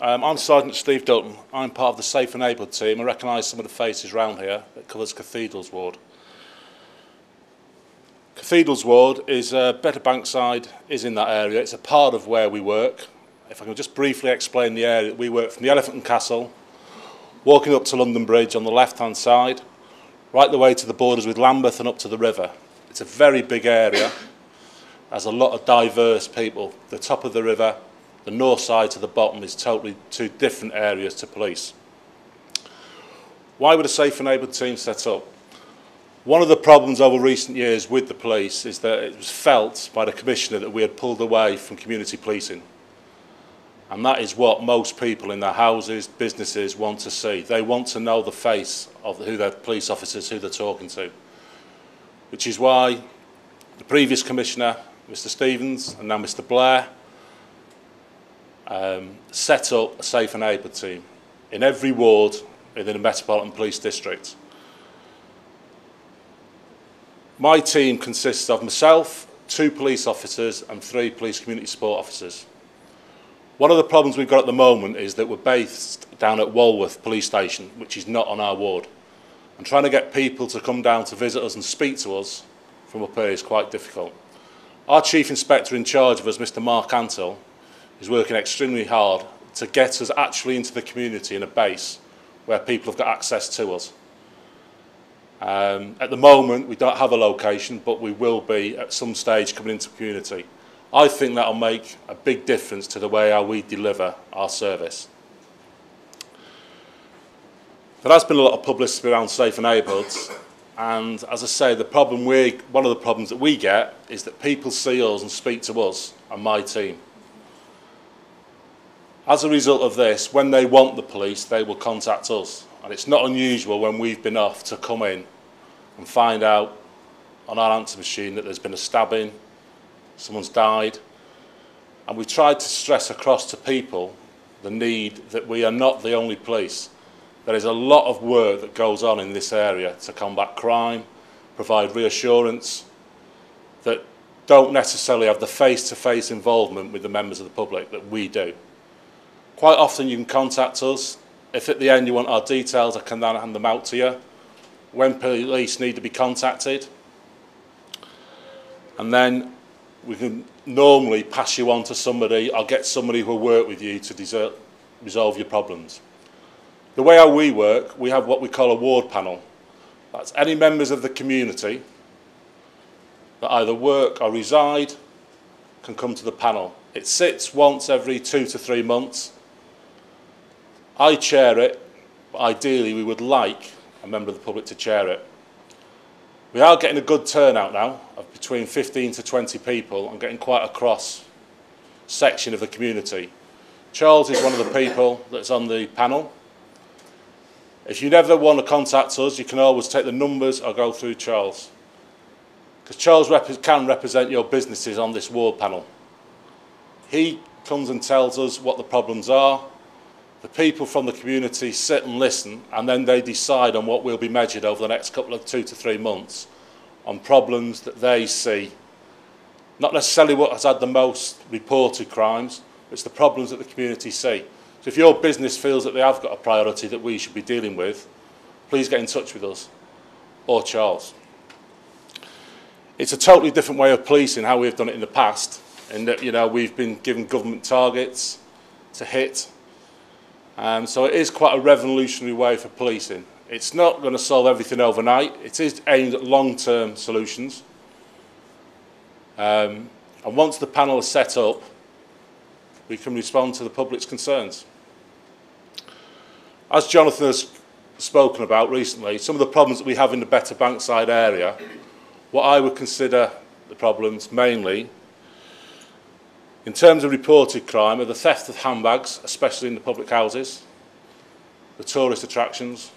I'm Sgt Steve Dutton. I'm part of the Safe and Neighbourhoods Team. I recognise some of the faces around here that covers Cathedrals Ward. Cathedrals Ward is Better Bankside is in that area. It's a part of where we work. If I can just briefly explain the area, we work from the Elephant and Castle, walking up to London Bridge on the left-hand side, right the way to the borders with Lambeth and up to the river. It's a very big area. There's a lot of diverse people. The top of the river, the north side to the bottom is totally two different areas to police. Why would a Safe and Neighbourhoods Team set up? One of the problems over recent years with the police is that it was felt by the Commissioner that we had pulled away from community policing. And that is what most people in their houses, businesses want to see. They want to know the face of who their police officers, who they're talking to. Which is why the previous Commissioner, Mr Stevens, and now Mr Blair, set up a Safe and Neighbourhoods Team in every ward within the Metropolitan Police District. My team consists of myself, 2 police officers and 3 police community support officers. One of the problems we've got at the moment is that we're based down at Walworth Police Station, which is not on our ward. And trying to get people to come down to visit us and speak to us from up here is quite difficult. Our Chief Inspector in charge of us, Mr Mark Antill, is working extremely hard to get us actually into the community in a base where people have got access to us. At the moment, we don't have a location, but we will be at some stage coming into the community. I think that will make a big difference to the way how we deliver our service. There has been a lot of publicity around Safe and Neighbourhoods, and as I say, one of the problems that we get is that people see us and speak to us and my team. As a result of this, when they want the police, they will contact us. And it's not unusual when we've been off to come in and find out on our answer machine that there's been a stabbing, someone's died. And we've tried to stress across to people the need that we are not the only police. There is a lot of work that goes on in this area to combat crime, provide reassurance, that don't necessarily have the face-to-face involvement with the members of the public that we do. Quite often you can contact us. If at the end you want our details, I can then hand them out to you. When police need to be contacted. And then we can normally pass you on to somebody or get somebody who will work with you to resolve your problems. The way how we work, we have what we call a ward panel. That's any members of the community that either work or reside can come to the panel. It sits once every 2 to 3 months. I chair it, but ideally we would like a member of the public to chair it. We are getting a good turnout now of between 15 to 20 people and getting quite a cross section of the community. Charles is one of the people that's on the panel. If you never want to contact us, you can always take the numbers or go through Charles. Because Charles can represent your businesses on this ward panel. He comes and tells us what the problems are. The people from the community sit and listen, and then they decide on what will be measured over the next couple of 2 to 3 months on problems that they see. Not necessarily what has had the most reported crimes, but it's the problems that the community see. So if your business feels that they have got a priority that we should be dealing with, please get in touch with us or Charles. It's a totally different way of policing how we've done it in the past, in that, you know, we've been given government targets to hit. So it is quite a revolutionary way for policing. It's not going to solve everything overnight. It is aimed at long-term solutions. And once the panel is set up, we can respond to the public's concerns. As Jonathan has spoken about recently, some of the problems that we have in the Better Bankside area, what I would consider the problems mainly, in terms of reported crime, are the theft of handbags, especially in the public houses, the tourist attractions,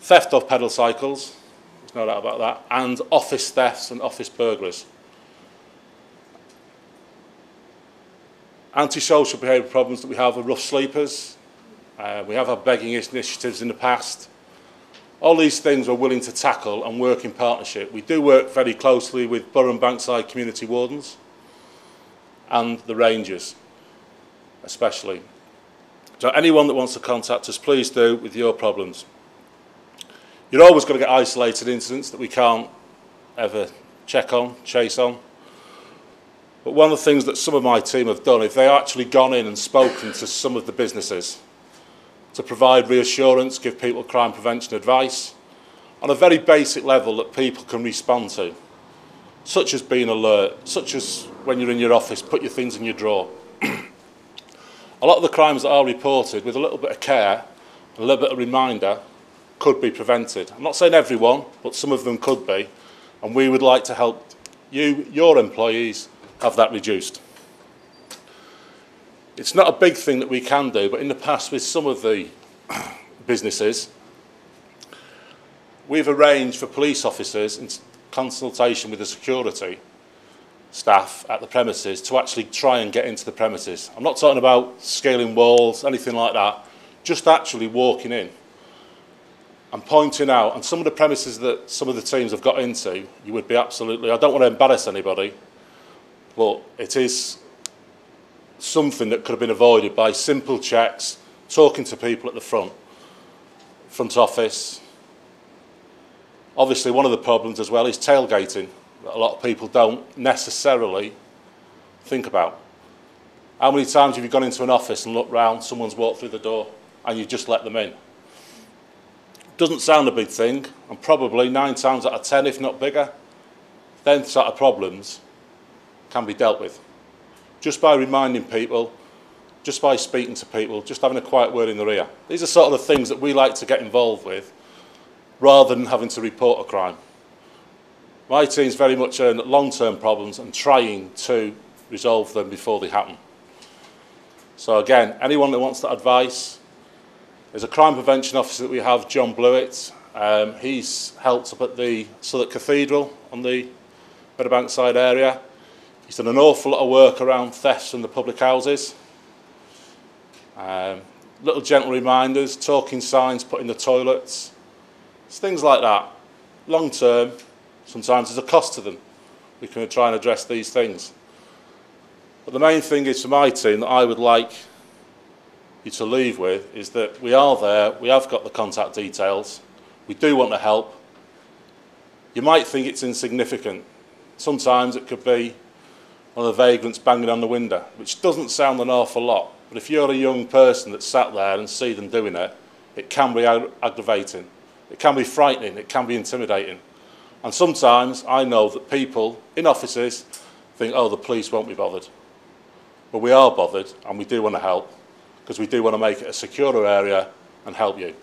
theft of pedal cycles, there's no doubt about that, and office thefts and office burglaries. Antisocial behaviour problems that we have are rough sleepers. We have had begging initiatives in the past. All these things we're willing to tackle and work in partnership. We do work very closely with Borough and Bankside community wardens and the Rangers, especially. So anyone that wants to contact us, please do with your problems. You're always going to get isolated incidents that we can't ever check on, chase on. But one of the things that some of my team have done, if they've actually gone in and spoken to some of the businesses to provide reassurance, give people crime prevention advice, on a very basic level that people can respond to, such as being alert, such as when you're in your office, put your things in your drawer. A lot of the crimes that are reported, with a little bit of care, a little bit of reminder, could be prevented. I'm not saying everyone, but some of them could be, and we would like to help you, your employees, have that reduced. It's not a big thing that we can do, but in the past with some of the businesses, we've arranged for police officers in consultation with the security staff at the premises to actually try and get into the premises. I'm not talking about scaling walls, anything like that, just actually walking in and pointing out, and some of the premises that some of the teams have got into, you would be absolutely, I don't want to embarrass anybody, but it is something that could have been avoided by simple checks, talking to people at the front office. Obviously, one of the problems as well is tailgating, that a lot of people don't necessarily think about. How many times have you gone into an office and looked round, someone's walked through the door, and you just let them in? Doesn't sound a big thing, and probably 9 times out of 10, if not bigger, then sort of problems can be dealt with. Just by reminding people, just by speaking to people, just having a quiet word in their ear. These are sort of the things that we like to get involved with, rather than having to report a crime. My team's very much aimed at long-term problems and trying to resolve them before they happen. So again, anyone that wants that advice, there's a crime prevention officer that we have, John Blewett. He's helped up at the Southwark Cathedral on the Meadowbankside area. He's done an awful lot of work around thefts from the public houses. Little gentle reminders, talking signs put in the toilets. It's things like that. Long term, sometimes there's a cost to them. We can try and address these things. But the main thing is for my team that I would like you to leave with is that we are there, we have got the contact details, we do want to help. You might think it's insignificant. Sometimes it could be one of the vagrants banging on the window, which doesn't sound an awful lot. But if you're a young person that's sat there and see them doing it, it can be aggravating. It can be frightening, it can be intimidating. And sometimes I know that people in offices think, oh, the police won't be bothered. But we are bothered, and we do want to help, because we do want to make it a securer area and help you.